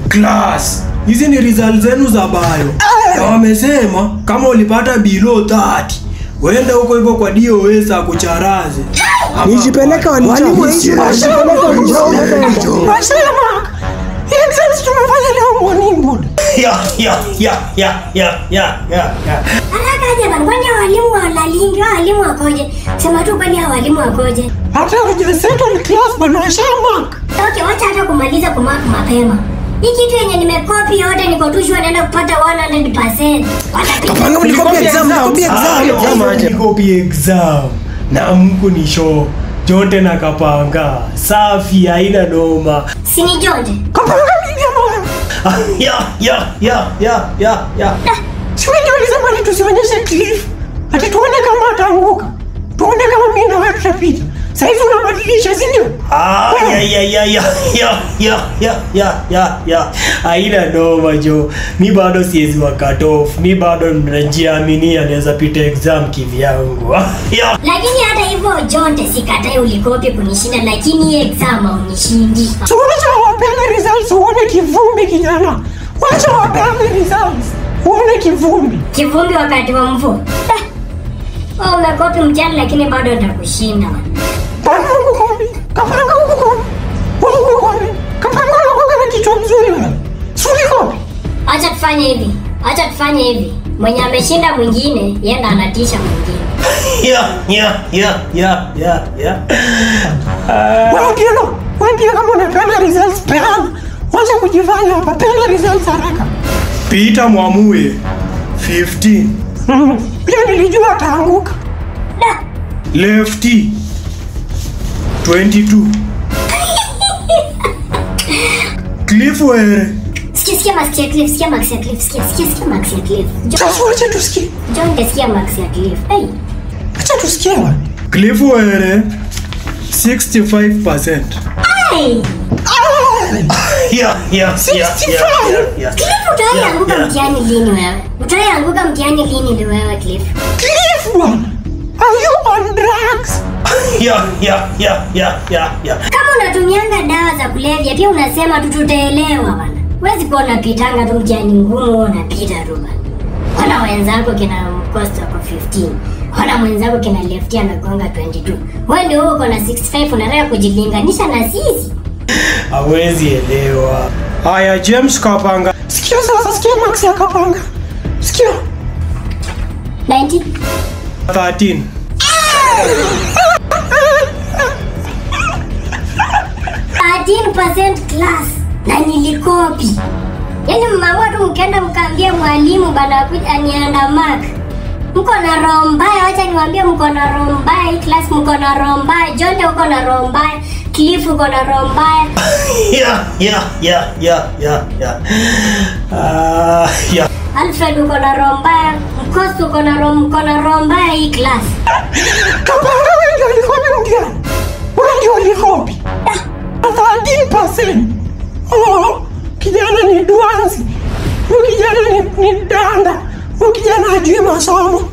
Class, hizi ni results zenu za bio. Na wamesema kama ulipata below 30, wenda huko hivyo kwa DOS akucharaze. Nijipeleka walimu hizi. Wasema exams tumefanya leo morning board. Anakaje bana, kwani walimu walalingi, walimu wakoje? Sema tu kwani walimu wakoje? Hata settle class bana shamba. Okay, wacha hata kumaliza kumark mapema. Hii kitu yenye nimekopi yote niko tu shule naenda kupata 100%. Kapanga mlikopi exam. Na mku ni show. Jonte na Kapanga. Safi haina noma. Si ni Jonte? Kapanga mimi moyo. Si wewe ulisema ni tusionyeshe cliff. Ati tuone kama ataanguka. Tuone kama mimi na wewe tutapita. Sasa hivi unabadilisha si ndio? Haina noma jo. Mi bado siwezi wa cut off. Mi bado najiaminia naweza pita exam kivyangu. Lakini hata hivyo Jonte sikatai ulikopi kunishinda, lakini exam unishindi. So wacha wapeane results uone kivumbi kijana. Wacha wapeane results uone kivumbi. Kivumbi wakati wa mvua. Umekopi mtihani lakini bado nitakushinda. Kapanga na kichwa mzuri bwana. Suliko. Acha tufanye hivi. Mwenye ameshinda mwingine, yenda anatisha mwingine. Wewe kama unapeana results peana. Wacha kujifanya hapa, peana results haraka. Peter Mwamue 15. Pia nilijua ataanguka. Lefty 22. Cliff were. Sikia Max ya Cliff. Sikia Max ya Cliff. Acha tusikie. Jonte sikia Max ya Cliff. Hey. Acha tusikie bwana. Cliff were 65%. Hey. Cliff utaanguka mtihani lini wewe? Utaanguka mtihani lini wewe Cliff? Cliff bwana. Are you on drugs? Kama unatumianga dawa za kulevya pia unasema tu tutaelewa bwana. Huwezi kuwa unapitanga tu mtihani ngumu unapita tu bwana. Wana wenzako kina Costa kwa 15. Wana mwenzako kina Lefty amegonga 22. Wewe ndio uko na 65 unataka kujilinganisha na sisi. Hawezi elewa. Haya James Kapanga. Sikia Max ya Kapanga. Sikia. 90. 13. Class na nilikopi. Yaani mama tu mkaenda mkaambia mwalimu bana kuja anianda mark. Mko na roho mbaya, acha niwaambie mko na roho mbaya, class mko na roho mbaya, Jonte uko na roho mbaya, Cliff uko na roho mbaya. Alfred uko na roho mbaya, Mkosi uko na roho mbaya hii class. Kapanga wewe ndio ulikopi mtihani. Wewe ndio ulikopi. 13%. Oh, kijana ni duanzi. Huyu kijana ni danda. Huyu kijana hajui masomo.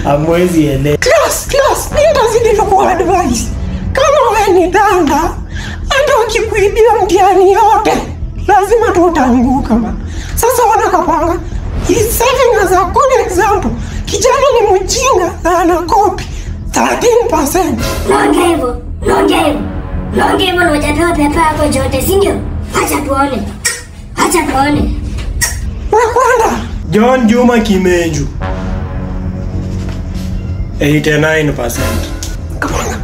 Hamwezi elewa. Class, nitazidi kukupa advice. Kama wewe ni danda, hata ukikuibia mtihani yote, lazima tu utaanguka bana. Sasa wana Kapanga, he's serving as a good example. Kijana ni mjinga na anakopi 13%. Naongea hivyo na hujapewa pepa yako Jonte, si ndio? Acha tuone. Wekwenda. John Juma Kimenju 89%. Kapanga.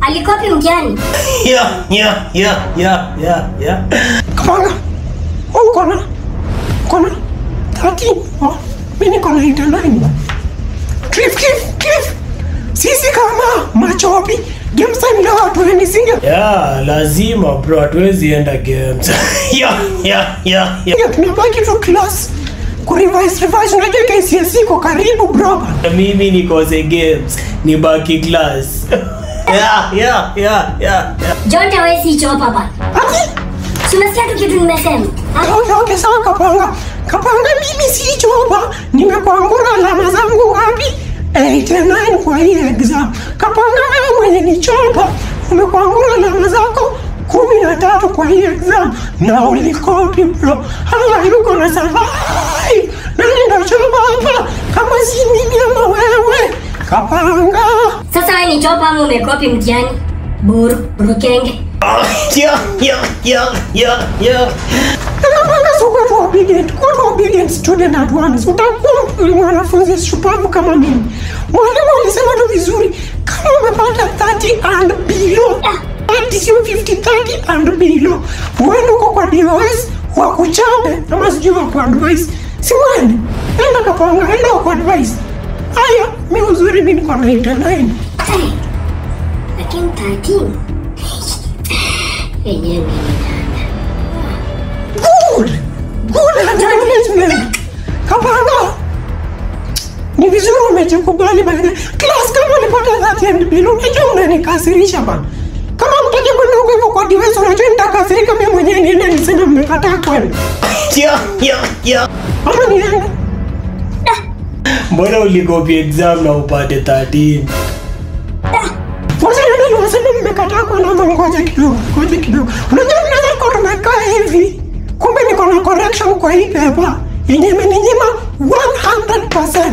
Alikopi mtihani. Kapanga. Uko na 13. Mimi niko na 89. Cliff. Sisi kama machopi games time leo hatuendi singe. Lazima bro, hatuwezi enda games. Tunabaki tu class. Kurevise unajua KCSE iko karibu bro. Mimi nikose games, nibaki class. Jonte wewe si chopa bana. Tunasikia tu kitu nimesema. Okay, sawa Kapanga. Kapanga mimi si chopa. Nimekuangura alama zangu ngapi? 89 kwa hii exam. Kapanga wewe mwenye ni chomba, umekwangura alama zako 13 kwa hii exam na ulikopi bro. How you gonna survive? Nani ndo chomba hapa kama si mimi ama wewe? Kapanga. Sasa wewe ni chopa ama umekopi mtihani? Burukenge. Kapanga so kwa obedient student at once. Utakuwa mwanafunzi shupavu kama mimi. Mwalimu alisema tu vizuri, kama umepata 30 and below, sio 50, 30 and below, uende uko kwa DOS wakuchape ama sijui wakuadvise. Si mwende, enda Kapanga, enda wakuadvise. Haya, mimi uzuri mimi kwa 99. Lakini 13. Yenyewe Good acknowledgement. Kapanga, ni vizuri umejikubali bana. Class kama ulipata 30 and below, unajua unanikasirisha bana. Kama mtaki kwenda huko kwa DOS, unajua nitakasirika mimi mwenyewe niende niseme mmekataa kwenda. Ama niende. Mbona ulikopi exam na upate 13? Wacha ndio unasema mmekataa kwenda ama ngoja kidogo. Unajua mnaweza kwa tumekaa hivi. Kumbe niko na correction kwa hii paper. Yenye imeninyima 100%.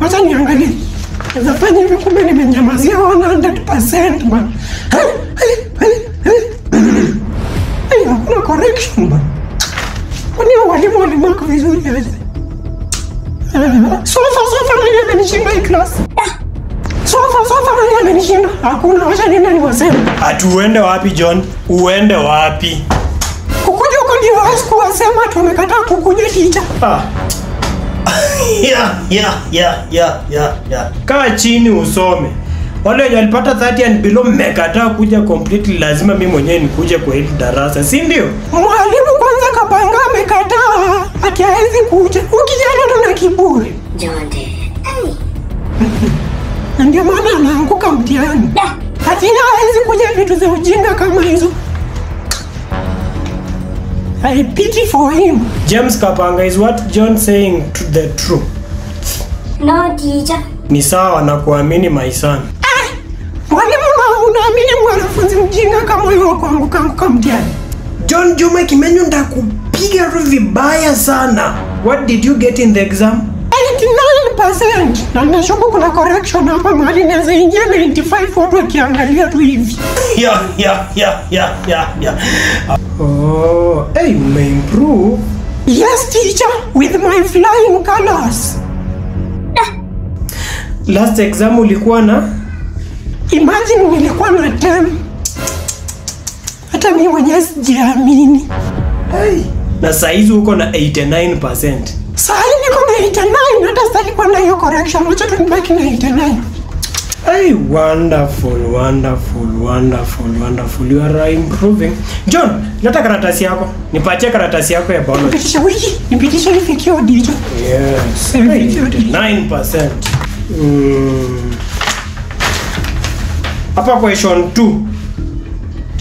Wacha niangalie. Nafanya hivi kumbe nimenyamazia 100% bana. Hakuna correction bana. Kwani walimu walimaka vizuri aje? Sofa nani amenishinda hii class? Sofa nani amenishinda? Hakuna, wacha niende niwaseme. Atuende wapi John? Uende wapi? Kukuja huko ndio hasiku wasema tumekataa kukuja teacher. Kaa chini usome. Wale wenye walipata 30 and below mmekataa kuja completely, lazima mimi mwenyewe nikuje kwa hili darasa, si ndio? Mwalimu kwanza Kapanga amekataa. Ati hawezi kuja. Ukijana ndo na kiburi. Jonde. Ndio maana anaanguka mtihani. Ati hawezi kuja vitu za ujinga kama hizo. I pity for him. James Kapanga, is what John saying to the truth? No teacher. Ni sawa na kuamini my son. Mwalimu unaamini mwanafunzi mjinga kama huyo kuanguka mtihani? John Juma Kimenyu ndakupiga tu vibaya sana. What did you get in the exam? 89%. Na nashuku kuna correction hapa mahali naweza ingia 95 watu wakiangalia tu hivi. Oh, hey, umeimprove. Yes teacher, with my flying colors. Last exam ulikuwa na? Imagine nilikuwa na 10. Hata mimi mwenyewe sijiamini. Hey, na saizi uko na 89%. Sasa niko na 89, hata sitaki kwenda hiyo correction. Wacha tunibaki na 89. Hey, wonderful. You are improving. John, leta karatasi yako. Nipatie karatasi yako ya biology. Nipitishe ifikio dijo. Yes. 9%. Hapa question 2.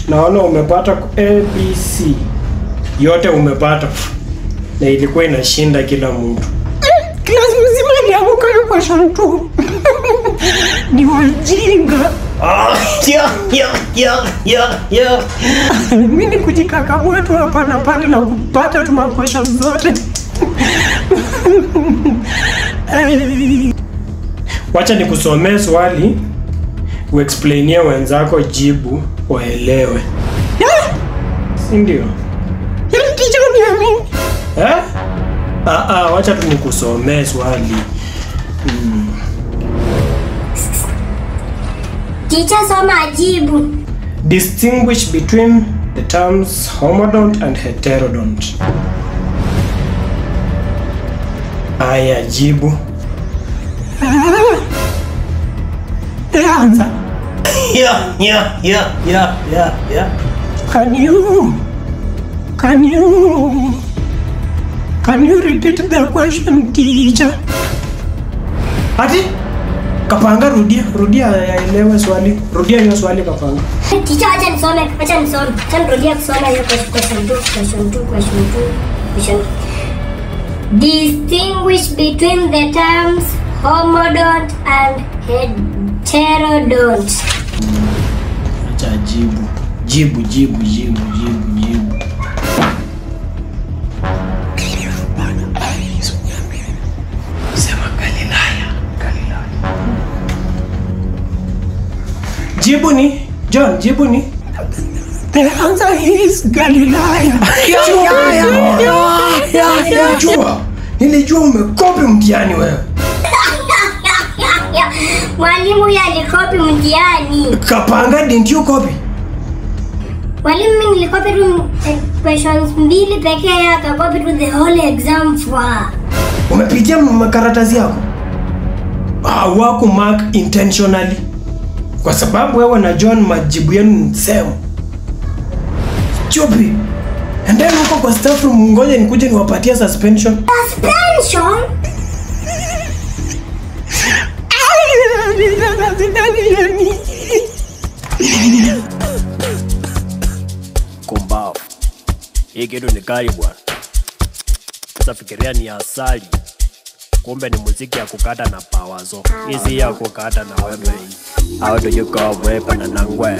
Naona umepata ABC. Yote umepata. Na ilikuwa inashinda kila mtu. Class mzima ilianguka hiyo question tu. Ni wajinga. Mimi kujikakamua tu hapa na pale na kupata tu makwesha zote. Wacha nikusomee swali, uexplainie wenzako jibu waelewe. Si ndio? Yaani teacher uniamini? Wacha tu nikusomee swali. Teacher soma ajibu. Distinguish between the terms homodont and heterodont. Aya, jibu. Anza. Can you repeat the question, teacher? Ati? Kapanga, rudia yaelewe swali. Rudia hiyo swali Kapanga. Teacher acha nisome. Acha nirudia kusoma hiyo question 2. Distinguish between the terms homodont and heterodont. Acha jibu. Jibu. Sema Galilaya. Jibu ni John, jibu ni The answer is Galilaya. Nilijua umekopi mtihani wewe. Mwalimu huyu alikopi mtihani. Kapanga, didn't you copy? Mwalimu mimi nilikopi tu questions 2 pekee yake, akakopi tu the whole exam for. Umepitia makaratasi yako? Wako mark intentionally. Kwa sababu wewe na John majibu yenu ni same. Chupi. Endeni huko kwa staff room, ngoja nikuje niwapatie suspension. Suspension? Kumbao. Hii kitu ni kali bwana. Sasa fikiria ni asali. Kumbe ni muziki ya kukata na pawazo. Hizi ya kukata na wembe. How do you go wepa na nangwe?